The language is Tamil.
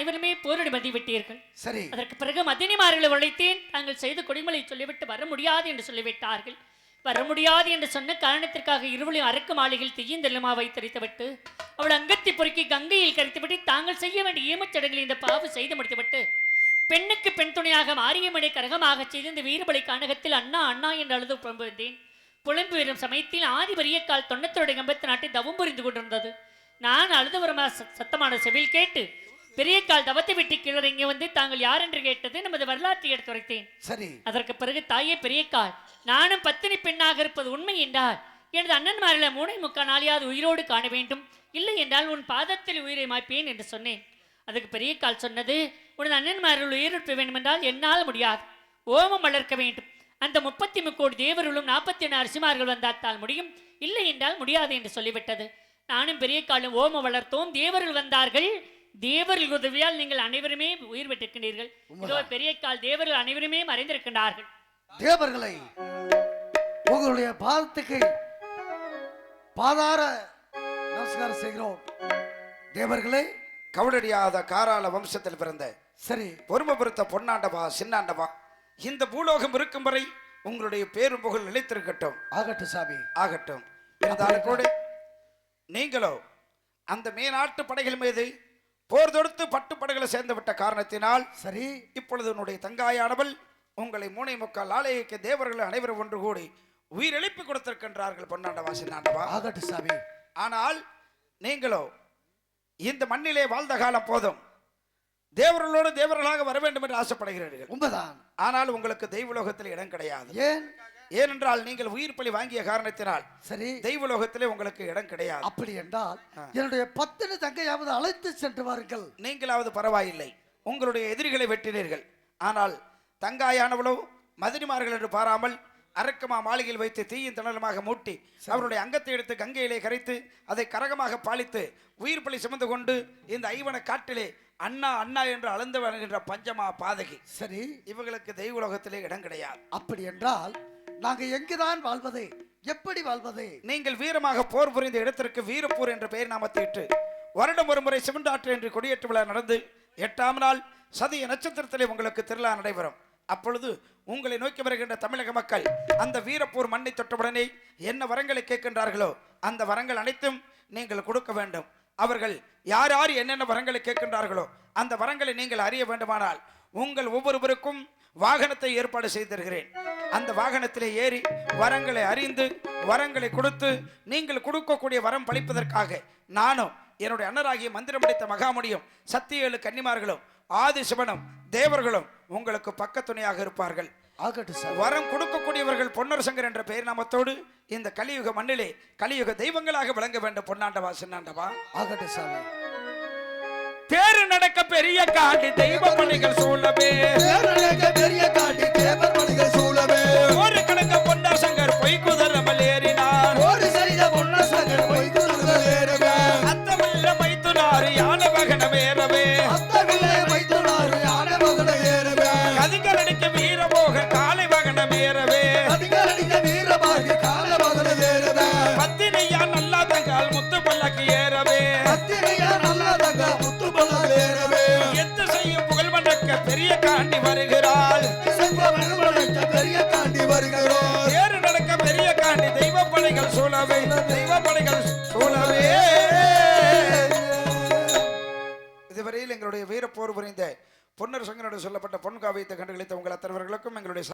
அனைவருமே போரிட மதிவிட்டீர்கள். சரி. அதற்கு பிறகு மதினிமார்களை உழைத்தேன். தாங்கள் செய்த கொடுமலை சொல்லிவிட்டு வர முடியாது என்று சொல்லிவிட்டார்கள். வர முடியாது என்று சொன்ன காரணத்திற்காக இருவளையும் அரக்கு மாளிகையில் தீயந்தெல்லுமா வைத்தரித்துவிட்டு அவள் அங்கத்தை பொறுக்கி கங்கையில் கரைத்துவிட்டு தாங்கள் செய்ய வேண்டிய ஈமச்சடங்களை இந்த பாவு செய்து முடித்துவிட்டு பெண்ணுக்கு பெண் துணையாக மாரியம்மனை கரகமாக செய்து இந்த வீரபலி கானகத்தில் அண்ணா அண்ணா என்று அழுது புலம்பு வந்தேன். புலம்பு வரும் சமயத்தில் ஆதி வரியக்கால் தொண்ணத்தோடைய கம்பத்து நாட்டில் தவம் புரிந்து கொண்டிருந்தது. நான் அழுதவரமா சத்தமான செவில் கேட்டு பெரிய கால் தவத்தை விட்டு கீழே இங்கே வந்து தாங்கள் யார் என்று கேட்டது நமது வரலாற்றை எடுத்துரைத்தேன். சரி. அதற்கு பிறகு தாயே பெரிய கால் நானும் பத்தினி பெண்ணாக இருப்பது உண்மை என்றால் எனது அண்ணன்மாரில 3.25 நாளையாவது உயிரோடு காண வேண்டும், இல்லை என்றால் உன் பாதத்தில் உயிரை மாய்ப்பேன் என்று சொன்னேன். அதுக்கு பெரிய கால் சொன்னது, உனது அண்ணன்மாரில் உயிரிழப்ப வேண்டும் என்றால் என்னால் முடியாது, ஓமம் வளர்க்க வேண்டும். அந்த 33 கோடி தேவர்களும் 41 அரசிமார்கள் வந்தால் முடியும், இல்லை என்றால் முடியாது என்று சொல்லிவிட்டது. நானும் பெரிய காலும் ஓமம் வளர்த்தோம். தேவர்கள் வந்தார்கள். தேவர்கள் உதவியால் நீங்கள் அனைவருமே உயிர் பெற்றிருக்கிறீர்கள். இதோ பெரிய கால் தேவர்கள் அனைவருமே மறைந்திருக்கின்றார்கள். தேவர்களை உங்களுடைய பாதத்துக்கு பாதார நமஸ்காரம் செய்கிறோம். தேவர்களே, கவடடியாத காராள வம்சத்தில் பிறந்த சரி பொறுமை பொறுத்த பொன்னாண்டவா சின்னாண்டவா, இந்த பூலோகம் இருக்கும் வரை உங்களுடைய பேரும் புகழ் நிலைத்திருக்கட்டும். ஆகட்டும் சாமி, ஆகட்டும். இருந்தாலும் கூட நீங்களோ அந்த மேநாட்டு படைகள் மீது போர் தொடுத்து பட்டுப்படைகளை சேர்ந்து விட்ட காரணத்தினால் சரி இப்பொழுது உன்னுடைய தங்காயானவள் உங்களை 3.25 ஆலயக்கு தேவர்கள் அனைவரும் ஒன்று கூடி உயிரிழப்பு கொடுத்திருக்கின்றார்கள். பொன்னாண்டவா சின்னாண்டவா. ஆகட்டும் சாமி. ஆனால் நீங்களோ இந்த மண்ணிலே வாழ்ந்த காலம் போதும், தேவர்களோடு தேவர்களாக வர வேண்டும் என்று ஆசைப்படுகிறீர்கள். உண்மைதான். ஆனால் உங்களுக்கு தெய்வலோகத்தில் இடம் கிடையாது. ஏன்? ஏனென்றால் நீங்கள் உயிர் பலி வாங்கிய காரணத்தினால் சரி தெய்வலோகத்திலே உங்களுக்கு இடம் கிடையாது. அப்படி என்றால் என்னுடைய 10 தங்கையாவது அழைத்து சென்று வாருங்கள். நீங்களாவது பரவாயில்லை, உங்களுடைய எதிரிகளை வெட்டினீர்கள். ஆனால் தங்காயானவளோ மதினிமார்கள் என்று பாராமல் அரக்கமா மாளிகையில் வைத்து தீயின் தணலுமாக மூட்டி அவருடைய அங்கத்தை எடுத்து கங்கையிலே கரைத்து அதை கரகமாக பாலித்து உயிர் பலி சுமந்து கொண்டு இந்த ஐவன காட்டிலே அண்ணா அண்ணா என்று அளந்து வருகின்ற பஞ்சமா பாதகி. சரி, இவங்களுக்கு தெய்வலோகத்திலே இடம் கிடையாது. அப்படி என்றால் நாங்கள் எங்குதான் வாழ்வது, எப்படி வாழ்வது? நீங்கள் வீரமாக போர் புரிந்த இடத்திற்கு வீரப்பூர் என்ற பெயர் நாமத்திட்டு வருடம் ஒரு முறை சிவண்டாற்று என்று கொடியேற்று விழா நடந்து 8ஆம் நாள் சதிய நட்சத்திரத்திலே உங்களுக்கு திருவிழா நடைபெறும். அப்பொழுது உங்களை நோக்கி வருகின்ற தமிழக மக்கள் அந்த வீரப்பூர் மண்ணை தொட்டவுடனே என்ன வரங்களை கேட்கின்றார்களோ அந்த வரங்கள் அனைத்தும் நீங்கள் கொடுக்க வேண்டும். அவர்கள் யார் யார் என்னென்ன வரங்களை கேட்கின்றார்களோ அந்த வரங்களை நீங்கள் அறிய வேண்டுமானால் உங்கள் ஒவ்வொருவருக்கும் வாகனத்தை ஏற்பாடு செய்திருக்கிறேன். அந்த வாகனத்திலே ஏறி வரங்களை அறிந்து வரங்களை கொடுத்து நீங்கள் கொடுக்கக்கூடிய வரம் பழிப்பதற்காக நானும் என்னுடைய அண்ணராகிய மந்திரம் அடித்த மகாமுடியும் 7 கன்னிமார்களும் ஆதிசிவனும் தேவர்களும் உங்களுக்கு பக்கத்துணையாக இருப்பார்கள். வரம் கொடுக்கக்கூடியவர்கள் பொன்னர் சங்கர் என்ற பெயர் நாமத்தோடு இந்த கலியுக மண்ணிலே கலியுக தெய்வங்களாக விளங்க வேண்டும். பொன்னாண்டவா சின்னாண்டவா. ஆகட்டும் சாமி. தேர் நடக்க பெரிய காட்டி தெய்வ பணிகள் சூழவே, பெரிய காட்டி தேவ பணிகள் சூழவே, ஒரு கணக்க பொன்னர் சங்கர் பொய் குதிரமல் ஏறினார், ஒரு சரித பொன்னர் சங்கர் பொய் குதிரமல் ஏறவே, அத்தமில்ல மைத்துனார் யானை வாகனம் ஏறவே, அத்தமில்ல மைத்துனார் யானை வாகனம் ஏறவே, கதிகள் அடிக்க வீரமோக காலை வாகனம் ஏறவே, கதிகள் அடிக்க வீரமாக காலை வாகனம் ஏறவே, பத்தினையா நல்லா தங்கால் முத்து பல்லக்கு ஏறவே, பத்தினையா நல்லா தங்கால் முத்து பல்லக்கு ஏறவே, எத்து செய்யும் புகழ் வணக்க பெரிய காண்டி வருகிறாள், பெரிய காண்டி வருகிறோம், தேர் நடக்க பெரிய காண்டி தெய்வ பணிகள் சூழவே, தெய்வ பணிகள் சூழவே. இதுவரையில் எங்களுடைய வீரப்போர் புரிந்த பொன்னர் சங்கரோடு சொல்லப்பட்ட பொன்காவியத்தை கண்டுகளித்த உங்கள் அத்தவர்களுக்கும் எங்களுடைய